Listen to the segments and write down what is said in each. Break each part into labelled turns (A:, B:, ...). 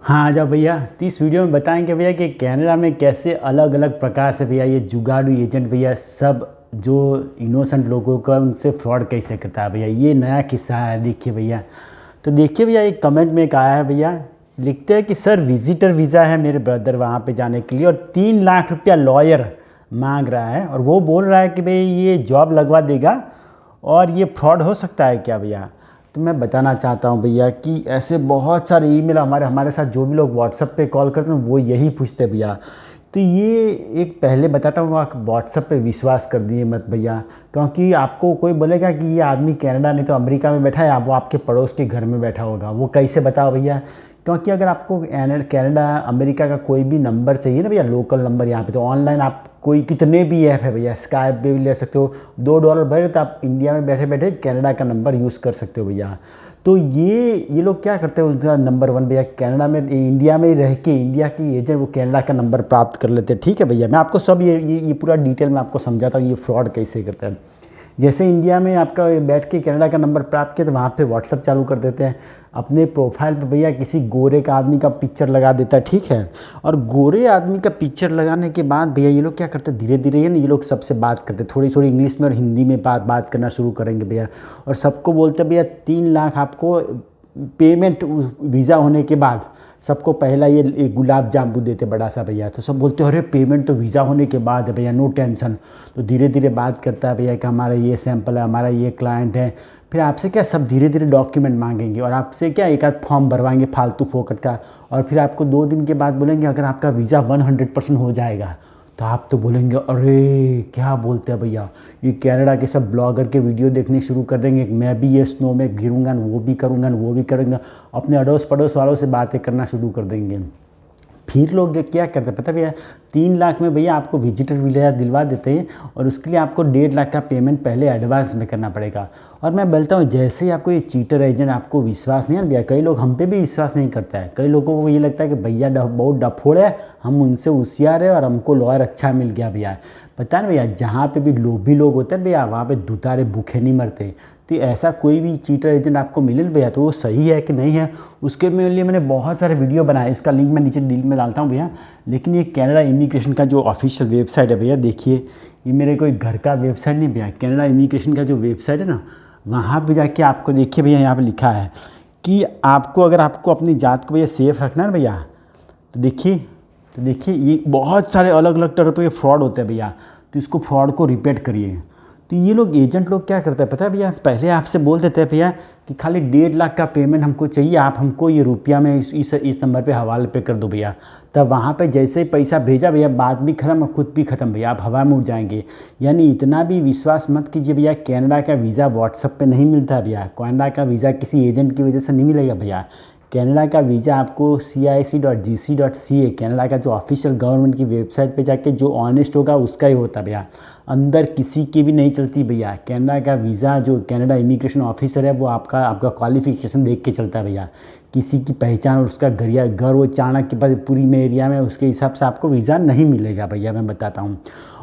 A: हाँ जाओ भैया। तो इस वीडियो में बताएंगे भैया कि कनाडा में कैसे अलग अलग प्रकार से भैया ये जुगाड़ू एजेंट भैया सब जो इनोसेंट लोगों का उनसे फ्रॉड कैसे करता है भैया। ये नया किस्सा है, देखिए भैया। तो देखिए भैया, एक कमेंट में एक आया है भैया, लिखते हैं कि सर विजिटर वीज़ा है मेरे ब्रदर वहाँ पे जाने के लिए और 3 लाख रुपया लॉयर मांग रहा है और वो बोल रहा है कि भाई ये जॉब लगवा देगा और ये फ्रॉड हो सकता है क्या भैया। तो मैं बताना चाहता हूँ भैया कि ऐसे बहुत सारे ईमेल हमारे साथ जो भी लोग व्हाट्सअप पे कॉल करते हैं वो यही पूछते हैं भैया। तो ये एक पहले बताता हूँ, आप व्हाट्सअप पे विश्वास कर दिए मत भैया, क्योंकि आपको कोई बोलेगा कि ये आदमी कनाडा नहीं तो अमेरिका में बैठा है, वो आपके पड़ोस के घर में बैठा होगा, वो कैसे बताओ भैया। क्योंकि अगर आपको कनाडा अमेरिका का कोई भी नंबर चाहिए ना भैया, लोकल नंबर यहाँ पे, तो ऑनलाइन आप कोई कितने भी ऐप है भैया, स्काइप पे भी ले सकते हो, $2 भरे तो आप इंडिया में बैठे बैठे कनाडा का नंबर यूज़ कर सकते हो भैया। तो ये लोग क्या करते हैं, उनका नंबर 1 भैया कनाडा में, इंडिया में रह के इंडिया की एजेंट वो कनाडा का नंबर प्राप्त कर लेते हैं। ठीक है भैया, मैं आपको सब ये पूरा डिटेल में आपको समझाता हूँ ये फ्रॉड कैसे करते हैं। जैसे इंडिया में आपका बैठ के कनाडा का नंबर प्राप्त किया तो वहाँ पे व्हाट्सअप चालू कर देते हैं, अपने प्रोफाइल पे भैया किसी गोरे का आदमी का पिक्चर लगा देता है। ठीक है, और गोरे आदमी का पिक्चर लगाने के बाद भैया ये लोग क्या करते हैं, धीरे धीरे ये लोग सबसे बात करते हैं, थोड़ी थोड़ी इंग्लिश में और हिंदी में बात करना शुरू करेंगे भैया। और सबको बोलते हैं भैया 3 लाख आपको पेमेंट वीज़ा होने के बाद। सबको पहला ये गुलाब जामुन देते बड़ा सा भैया, तो सब बोलते हैं अरे पेमेंट तो वीज़ा होने के बाद है भैया, नो टेंशन। तो धीरे धीरे बात करता है भैया कि हमारा ये सैंपल है, हमारा ये क्लाइंट है। फिर आपसे क्या सब धीरे धीरे डॉक्यूमेंट मांगेंगे और आपसे क्या एक आध फॉर्म भरवाएंगे फालतू फोकट का। और फिर आपको 2 दिन के बाद बोलेंगे अगर आपका वीज़ा 100% हो जाएगा, तो आप तो बोलेंगे अरे क्या बोलते हैं भैया, ये कनाडा के सब ब्लॉगर के वीडियो देखने शुरू कर देंगे, मैं भी ये स्नो में गिरूंगा, वो भी करूँगा, वो भी करूँगा, अपने अड़ोस पड़ोस वालों से बातें करना शुरू कर देंगे। फिर लोग क्या करते हैं पता भैया, 3 लाख में भैया आपको विजिटर वीज़ा दिलवा देते हैं और उसके लिए आपको 1.5 लाख का पेमेंट पहले एडवांस में करना पड़ेगा। और मैं बोलता हूँ जैसे ही आपको ये चीटर एजेंट आपको विश्वास नहीं है भैया, कई लोग हम पे भी विश्वास नहीं करता है, कई लोगों को ये लगता है कि भैया बहुत डफोड़ है, हम उनसे होशियार है और हमको लॉयर अच्छा मिल गया भैया। पता नहीं भैया, जहाँ पे भी लोभी लोग होते हैं भैया वहाँ पे दुतारे भूखे नहीं मरते। तो ऐसा कोई भी चीटर एजेंट आपको मिले भैया तो वो सही है कि नहीं है, उसके लिए मैंने बहुत सारे वीडियो बनाए, इसका लिंक मैं नीचे डील में डालता हूँ भैया। लेकिन ये कनाडा इमिग्रेशन का जो ऑफिशियल वेबसाइट है भैया, देखिए ये मेरे कोई घर का वेबसाइट नहीं भैया, कनाडा इमिग्रेशन का जो वेबसाइट है ना, वहाँ पे जाके आपको देखिए भैया, यहाँ पे लिखा है कि आपको अगर आपको अपनी जात को भैया सेफ रखना है भैया, तो देखिए ये बहुत सारे अलग अलग तरह के फ्रॉड होते हैं भैया। तो इसको फ्रॉड को रिपेट करिए। तो ये लोग एजेंट लोग क्या करते हैं पता है भैया, पहले आपसे बोल देते हैं भैया कि खाली 1.5 लाख का पेमेंट हमको चाहिए, आप हमको ये रुपया में इस नंबर पे हवाले पे कर दो भैया। तब वहाँ पे जैसे ही पैसा भेजा भैया, बात भी खत्म और खुद भी खत्म भैया, आप हवा में उड़ जाएंगे। यानी इतना भी विश्वास मत कीजिए भैया, कनाडा का वीज़ा व्हाट्सअप पे नहीं मिलता भैया, कनाडा का वीज़ा किसी एजेंट की वजह से नहीं मिलेगा भैया। कनाडा का वीज़ा आपको cic.gc.ca कनाडा का जो ऑफिशियल गवर्नमेंट की वेबसाइट पे जाके जो ऑनेस्ट होगा उसका ही होता भैया, अंदर किसी की भी नहीं चलती भैया। कनाडा का वीज़ा जो कनाडा इमिग्रेशन ऑफिसर है वो आपका क्वालिफिकेशन देख के चलता है भैया, किसी की पहचान और उसका घर वो चाणक्य के पास पूरी में एरिया में, उसके हिसाब से आपको वीज़ा नहीं मिलेगा भैया, मैं बताता हूँ।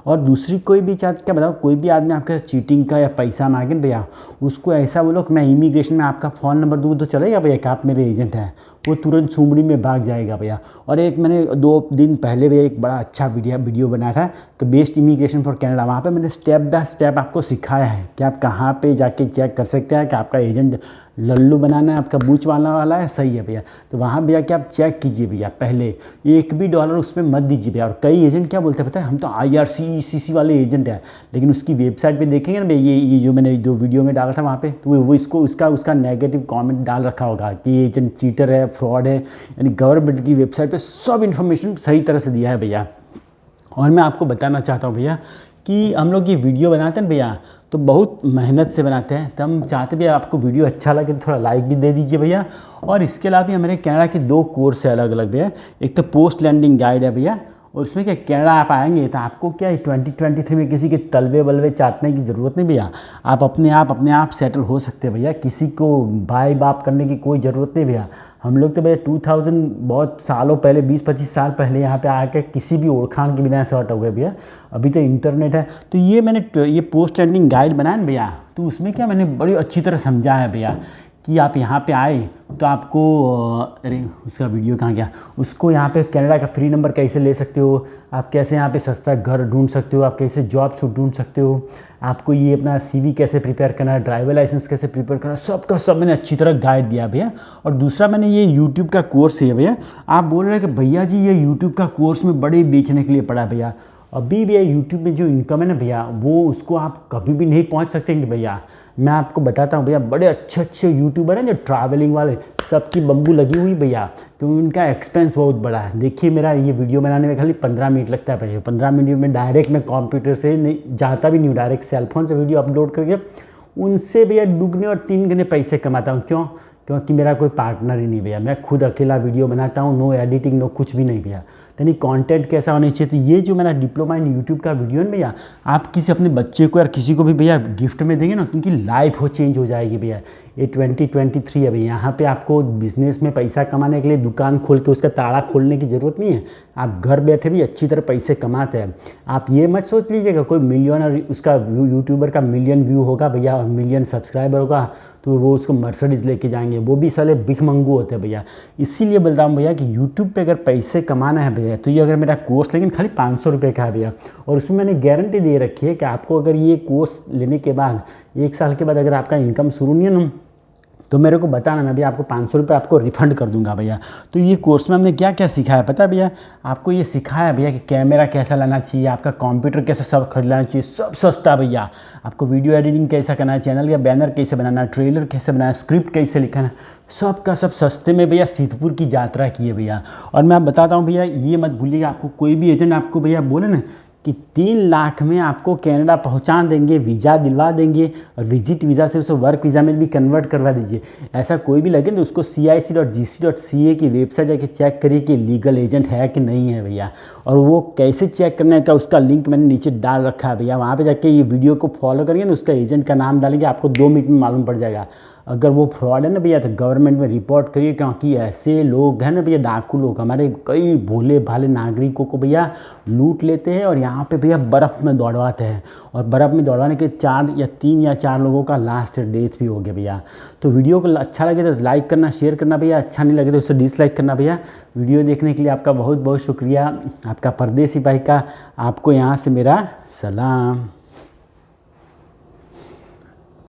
A: और दूसरी कोई भी चार्ज क्या बताओ, कोई भी आदमी आपके साथ चीटिंग का या पैसा मांगे भैया, उसको ऐसा बोलो कि मैं इमिग्रेशन में आपका फ़ोन नंबर दूँ तो चलेगा भैया कि आप मेरे एजेंट हैं, वो तुरंत सुमड़ी में भाग जाएगा भैया। और एक मैंने 2 दिन पहले भी एक बड़ा अच्छा वीडियो बनाया था कि बेस्ट इमिग्रेशन फॉर कनाडा, वहाँ पे मैंने स्टेप बाय स्टेप आपको सिखाया है कि आप कहाँ पे जाके चेक कर सकते हैं कि आपका एजेंट लल्लू बनाना है, आपका बूच वाला है, सही है भैया। तो वहाँ भैया कि आप चेक कीजिए भैया, पहले $1 भी उसमें मत दीजिए भैया। और कई एजेंट क्या बोलते हैं पता है, हम तो IRCC वाले एजेंट हैं, लेकिन उसकी वेबसाइट पे देखेंगे ना भैया, ये जो मैंने 2 वीडियो में डाला था वहाँ पे, तो वो इसको उसका नेगेटिव कमेंट डाल रखा होगा कि एजेंट चीटर है, फ्रॉड है। यानी गवर्नमेंट की वेबसाइट पे सब इन्फॉर्मेशन सही तरह से दिया है भैया। और मैं आपको बताना चाहता हूँ भैया कि हम लोग ये वीडियो बनाते हैं भैया तो बहुत मेहनत से बनाते हैं, तो हम चाहते भैया आपको वीडियो अच्छा लगे तो थोड़ा लाइक भी दे दीजिए भैया। और इसके अलावा भी हमारे कनाडा के 2 कोर्स है अलग अलग भैया, एक तो पोस्ट लैंडिंग गाइड है भैया, और उसमें क्या कनाडा आप आएंगे तो आपको क्या 2023 में किसी के तलवे बलवे चाटने की ज़रूरत नहीं भैया, आप अपने आप सेटल हो सकते हैं भैया, किसी को भाई बाप करने की कोई ज़रूरत नहीं भैया। हम लोग तो भैया 2000 बहुत सालों पहले 20-25 साल पहले यहाँ पे आके किसी भी ओळखाण के बिना सॉर्ट हो गए भैया। अभी तो इंटरनेट है। तो ये मैंने ये पोस्ट लैंडिंग गाइड बनाया ना भैया, तो उसमें क्या मैंने बड़ी अच्छी तरह समझाया है भैया कि आप यहाँ पे आए तो आपको अरे उसका वीडियो कहाँ गया, उसको यहाँ पे कनाडा का फ्री नंबर कैसे ले सकते हो, आप कैसे यहाँ पे सस्ता घर ढूंढ सकते हो, आप कैसे जॉब ढूंढ सकते हो, आपको ये अपना CV कैसे प्रिपेयर करना है, ड्राइवर लाइसेंस कैसे प्रिपेयर करना है, सबका सब मैंने अच्छी तरह गाइड दिया भैया। और दूसरा मैंने ये यूट्यूब का कोर्स है भैया। आप बोल रहे हैं कि भैया जी ये यूट्यूब का कोर्स में बड़े बेचने के लिए पड़ा भैया। अभी भैया यूट्यूब में जो इनकम है ना भैया, वो उसको आप कभी भी नहीं पहुंच सकते कि भैया। मैं आपको बताता हूँ भैया, बड़े अच्छे अच्छे यूट्यूबर हैं जो ट्रैवलिंग वाले, सबकी बम्बू लगी हुई भैया, क्योंकि उनका एक्सपेंस बहुत बड़ा है। देखिए मेरा ये वीडियो बनाने में खाली 15 मिनट लगता है भैया। 15 मिनट में डायरेक्ट मैं कंप्यूटर से नहीं जाता भी नहीं हूँ, डायरेक्ट सेलफोन से वीडियो अपलोड करके उनसे भैया दुगने और 3 गुने पैसे कमाता हूँ। क्यों? क्योंकि मेरा कोई पार्टनर ही नहीं भैया, मैं खुद अकेला वीडियो बनाता हूँ, नो एडिटिंग नो कुछ भी नहीं भैया। यानी कंटेंट कैसा होना चाहिए। तो ये जो मेरा डिप्लोमा इन यूट्यूब का वीडियो है भैया, आप किसी अपने बच्चे को या किसी को भी भैया गिफ्ट में देंगे ना, तो उनकी लाइफ हो चेंज हो जाएगी भैया। ये 2023 है भैया, यहाँ पे आपको बिजनेस में पैसा कमाने के लिए दुकान खोल के उसका ताला खोलने की ज़रूरत नहीं है। आप घर बैठे भी अच्छी तरह पैसे कमाते हैं। आप ये मत सोच लीजिएगा कोई मिलियनर उसका यूट्यूबर का मिलियन व्यू होगा भैया, मिलियन सब्सक्राइबर होगा तो वो उसको मर्सिडीज़ लेके जाएंगे, वो भी साले भिखमंगू होते हैं भैया। इसीलिए बोलता हूँ भैया कि यूट्यूब पे अगर पैसे कमाना है भैया, तो ये अगर मेरा कोर्स लेकिन खाली 500 रुपये का है भैया, और उसमें मैंने गारंटी दे रखी है कि आपको अगर ये कोर्स लेने के बाद 1 साल के बाद अगर आपका इनकम शुरू नहीं है ना, तो मेरे को बताना, मैं भी आपको 500 रुपये आपको रिफंड कर दूंगा भैया। तो ये कोर्स में हमने क्या क्या सिखाया पता है भैया? आपको ये सिखाया भैया कि कैमरा कैसा लाना चाहिए, आपका कंप्यूटर कैसे सब खरीद लाना चाहिए, सब सस्ता भैया। आपको वीडियो एडिटिंग कैसा करना है, चैनल का बैनर कैसे बनाना है, ट्रेलर कैसे बनाना है, स्क्रिप्ट कैसे लिखना है, सब का सब सस्ते में भैया सिद्धपुर की यात्रा की है भैया। और मैं आप बताता हूँ भैया, ये मत भूलिएगा, आपको कोई भी एजेंट आपको भैया बोले ना कि 3 लाख में आपको कनाडा पहुंचा देंगे, वीज़ा दिलवा देंगे और विजिट वीज़ा से उसे वर्क वीज़ा में भी कन्वर्ट करवा दीजिए, ऐसा कोई भी लगे तो उसको CIC.gc.ca की वेबसाइट जाके चेक करिए कि लीगल एजेंट है कि नहीं है भैया। और वो कैसे चेक करना है का उसका लिंक मैंने नीचे डाल रखा है भैया। वहाँ पर जाके ये वीडियो को फॉलो करेंगे ना, उसका एजेंट का नाम डालेंगे, आपको 2 मिनट में मालूम पड़ जाएगा। अगर वो फ्रॉड है ना भैया, तो गवर्नमेंट में रिपोर्ट करिए, क्योंकि ऐसे लोग हैं ना भैया, डाकू लोग हमारे कई भोले भाले नागरिकों को भैया लूट लेते हैं और यहाँ पे भैया बर्फ़ में दौड़वाते हैं। और बर्फ़ में दौड़वाने के 3 या 4 लोगों का लास्ट डेथ भी हो गया भैया। तो वीडियो को अच्छा लगे तो लाइक करना, शेयर करना भैया, अच्छा नहीं लगे तो उसे डिसलाइक करना भैया। वीडियो देखने के लिए आपका बहुत बहुत शुक्रिया। आपका परदेसी भाई का आपको यहाँ से मेरा सलाम।